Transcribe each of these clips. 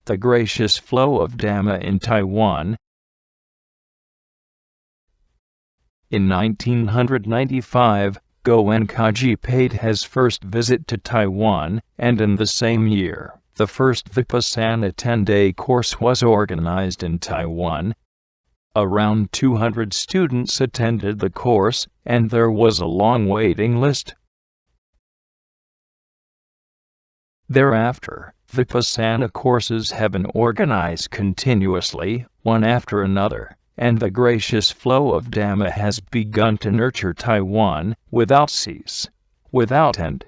the gracious flow of Dhamma in Taiwan. In 1995, Goenkaji paid his first visit to Taiwan, and in the same year, the first Vipassana 10-day course was organized in Taiwan. Around 200 students attended the course, and there was a long waiting list. Thereafter, Vipassana courses have been organized continuously, one after another, and the gracious flow of Dhamma has begun to nurture Taiwan, without cease, without end.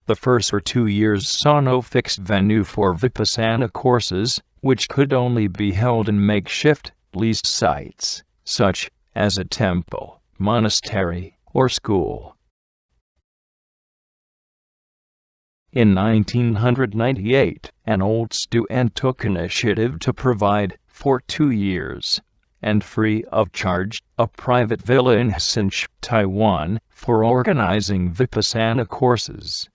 The first 2 years saw no fixed venue for Vipassana courses, which could only be held in makeshift, leased sites, such as a temple, monastery, or school. In 1998, an old student took initiative to provide, for 2 years, and free of charge, a private villa in Hsinchu, Taiwan, for organizing Vipassana courses.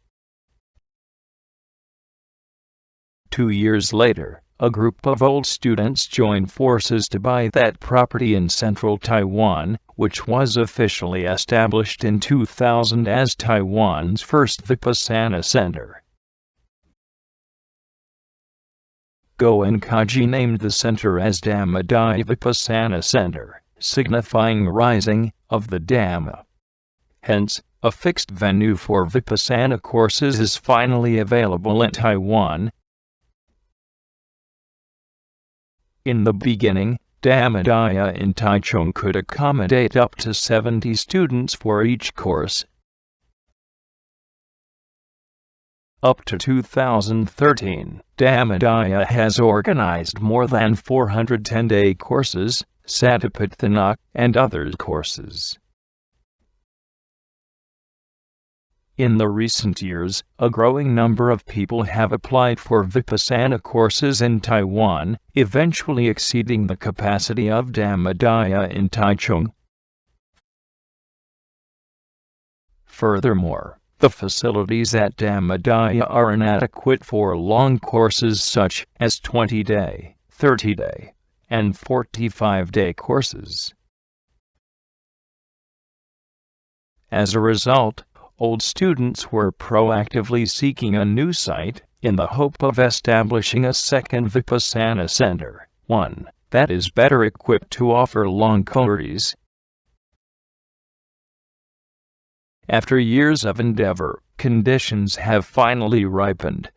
2 years later, a group of old students joined forces to buy that property in central Taiwan, which was officially established in 2000 as Taiwan's first Vipassana center. Goenkaji named the center as Dhammadaya Vipassana Center, signifying rising of the Dhamma. Hence, a fixed venue for Vipassana courses is finally available in Taiwan. In the beginning, Dhammadaya in Taichung could accommodate up to 70 students for each course. Up to 2013, Dhammadaya has organized more than 400 10-day courses, Satipatthana, and other courses. In the recent years, a growing number of people have applied for Vipassana courses in Taiwan, eventually exceeding the capacity of Dhammadaya in Taichung. Furthermore, the facilities at Dhammadaya are inadequate for long courses such as 20-day, 30-day, and 45-day courses. As a result, old students were proactively seeking a new site, in the hope of establishing a second Vipassana center, one that is better equipped to offer long courses. After years of endeavor, conditions have finally ripened.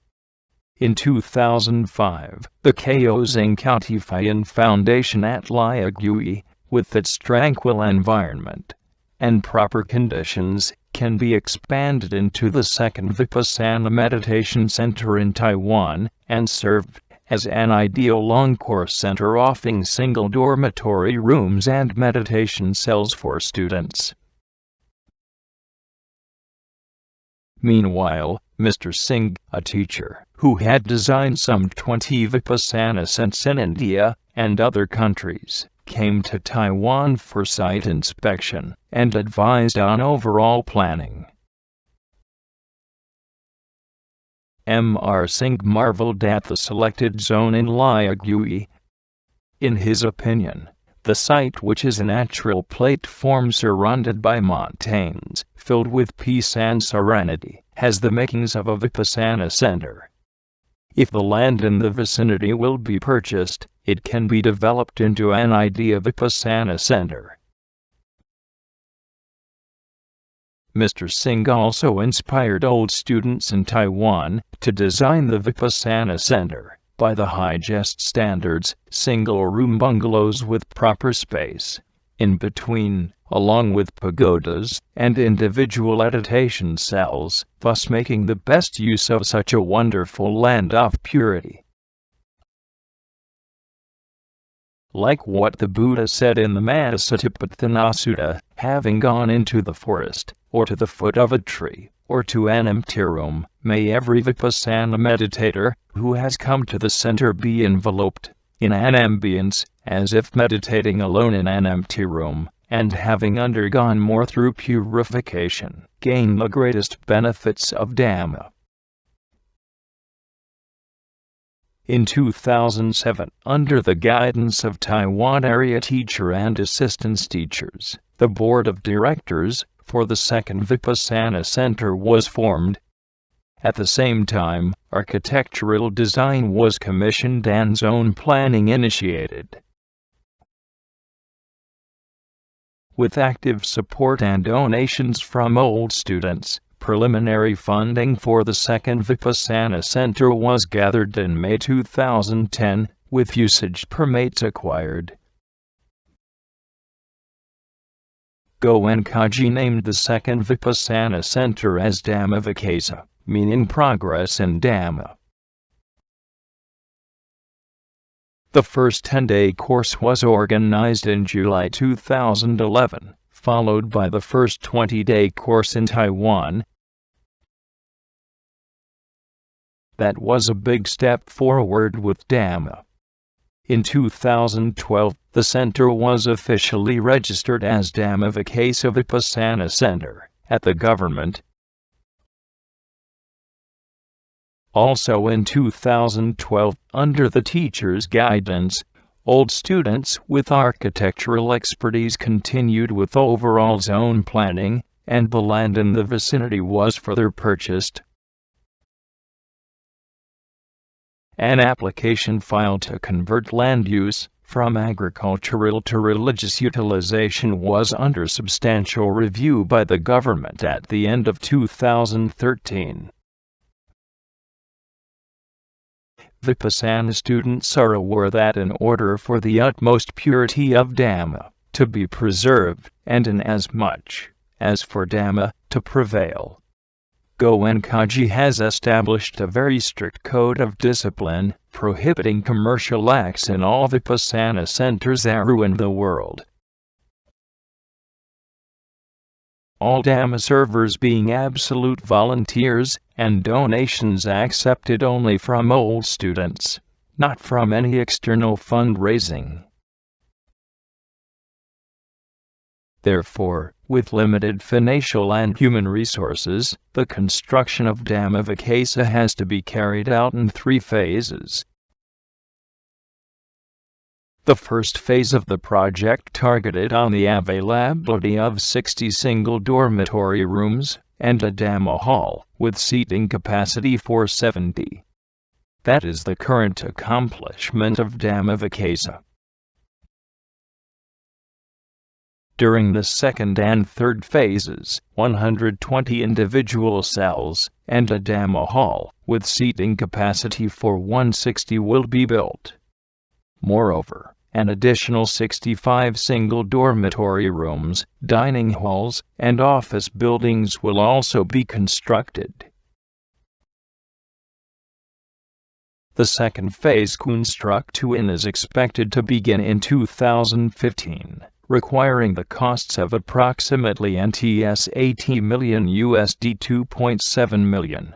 In 2005, the Kaohsiung County Fayan Foundation at Liaohui, with its tranquil environment and proper conditions, can be expanded into the second Vipassana Meditation Center in Taiwan, and served as an ideal long course center offering single dormitory rooms and meditation cells for students. Meanwhile, Mr. Singh, a teacher who had designed some 20 Vipassana centers in India and other countries, came to Taiwan for site inspection and advised on overall planning. Mr. Singh marveled at the selected zone in Liaohui. In his opinion, the site, which is a natural platform surrounded by mountains, filled with peace and serenity, has the makings of a Vipassana center. If the land in the vicinity will be purchased, it can be developed into an ideal Vipassana center. Mr. Singh also inspired old students in Taiwan to design the Vipassana center by the highest standards, single-room bungalows with proper space in between, along with pagodas and individual meditation cells, thus making the best use of such a wonderful land of purity. Like what the Buddha said in the Satipatthana Sutta, having gone into the forest, or to the foot of a tree, or to an empty room, may every Vipassana meditator who has come to the center be enveloped in an ambience, as if meditating alone in an empty room, and having undergone more through purification, gain the greatest benefits of Dhamma. In 2007, under the guidance of Taiwan area teacher and assistance teachers, the board of directors for the second Vipassana Center was formed. At the same time, architectural design was commissioned and zone planning initiated. With active support and donations from old students, preliminary funding for the second Vipassana Center was gathered in May 2010, with usage permits acquired. Goenkaji named the second Vipassana Center as Dhammavikasa, meaning progress in Dhamma. The first 10-day course was organized in July 2011, followed by the first 20-day course in Taiwan. That was a big step forward with Dhamma. In 2012, the center was officially registered as Dhammavikasa Vipassana Center at the government. Also in 2012, under the teacher's guidance, old students with architectural expertise continued with overall zone planning, and the land in the vicinity was further purchased. An application filed to convert land use from agricultural to religious utilization was under substantial review by the government at the end of 2013. Vipassana students are aware that in order for the utmost purity of Dhamma to be preserved, and in as much as for Dhamma to prevail, Goenkaji has established a very strict code of discipline, prohibiting commercial acts in all Vipassana centers around the world. All Dhamma servers being absolute volunteers, and donations accepted only from old students, not from any external fundraising. Therefore, with limited financial and human resources, the construction of Dhammavikasa has to be carried out in 3 phases. The first phase of the project targeted on the availability of 60 single dormitory rooms and a Dhamma hall with seating capacity for 70. That is the current accomplishment of Dhammavikasa. During the second and third phases, 120 individual cells and a Dhamma hall with seating capacity for 160 will be built. Moreover, an additional 65 single dormitory rooms, dining halls, and office buildings will also be constructed. The second phase construction is expected to begin in 2015, requiring the costs of approximately NTS 80 million USD 2.7 million.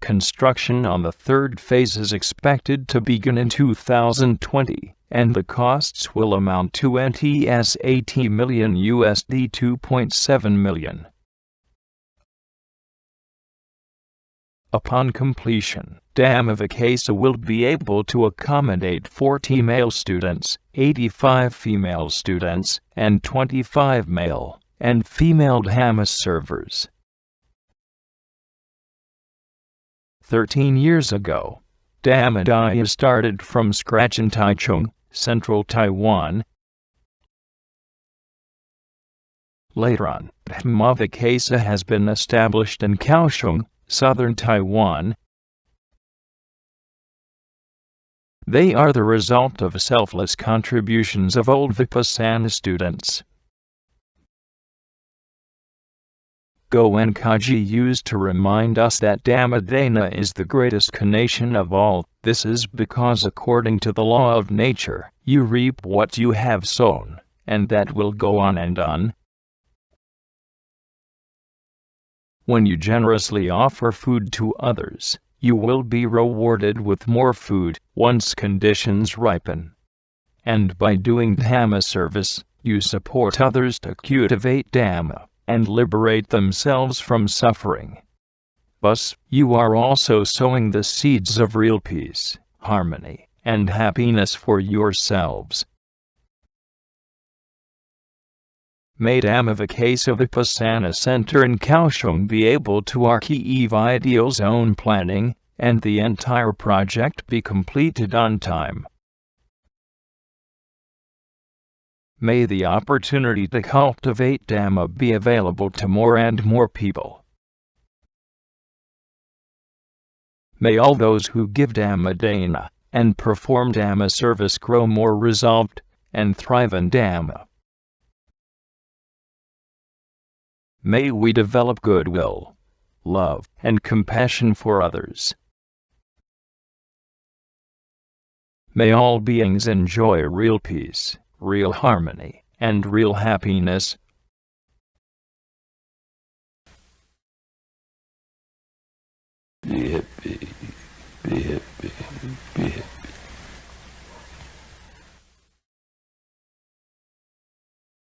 Construction on the third phase is expected to begin in 2020, and the costs will amount to NTS 80 million USD 2.7 million. Upon completion, Dhammavikasa will be able to accommodate 40 male students, 85 female students, and 25 male and female Dhamma servers. 13 years ago, Dhammadaya started from scratch in Taichung, central Taiwan. Later on, Dhammavikasa has been established in Kaohsiung, southern Taiwan. They are the result of selfless contributions of old Vipassana students. Goenkaji used to remind us that Dhammadana is the greatest conation of all. This is because according to the law of nature, you reap what you have sown, and that will go on and on. When you generously offer food to others, you will be rewarded with more food once conditions ripen. And by doing Dhamma service, you support others to cultivate Dhamma and liberate themselves from suffering. Thus, you are also sowing the seeds of real peace, harmony, and happiness for yourselves. May Dhammavicasa Center in Kaohsiung be able to achieve ideal zone planning, and the entire project be completed on time. May the opportunity to cultivate Dhamma be available to more and more people. May all those who give Dhamma dana and perform Dhamma service grow more resolved and thrive in Dhamma. May we develop goodwill, love, and compassion for others. May all beings enjoy real peace, real harmony, and real happiness,